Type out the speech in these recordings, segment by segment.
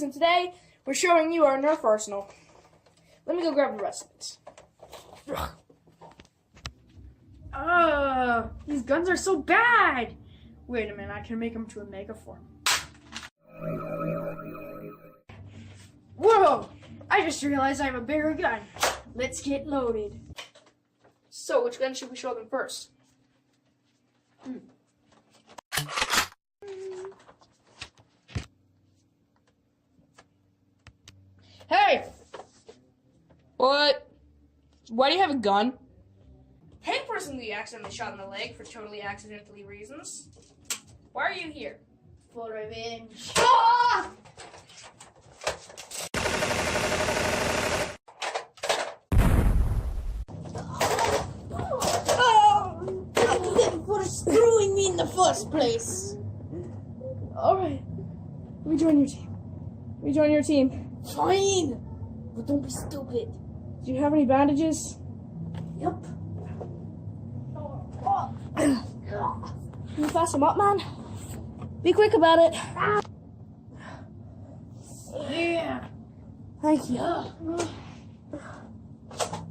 Reviews, and today we're showing you our Nerf arsenal. Let me go grab the rest of it. These guns are so bad! Wait a minute, I can make them to a mega form. Whoa! I just realized I have a bigger gun. Let's get loaded. So, which gun should we show them first? Hey! What? Why do you have a gun? Hank personally accidentally shot in the leg for totally accidentally reasons. Why are you here? For revenge. Ah! For screwing me in the first place. Alright. Let me join your team. Let me join your team. Fine. But don't be stupid. Do you have any bandages? Yep. Can you fast them up, man? Be quick about it. Yeah. Thank you.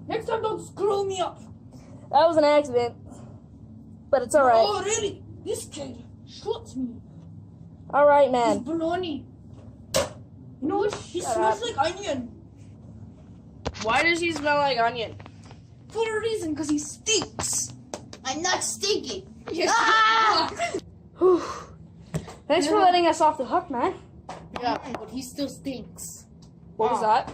Next time, don't screw me up. That was an accident. But it's alright. Oh, really? This kid shoots me. Alright, He's man. baloney. You know what? He smells like onion. Why does he smell like onion? For a reason, because he stinks. I'm not stinky. Yes. Ah! Whew. Thanks for letting us off the hook, man. Yeah, but he still stinks. What was that?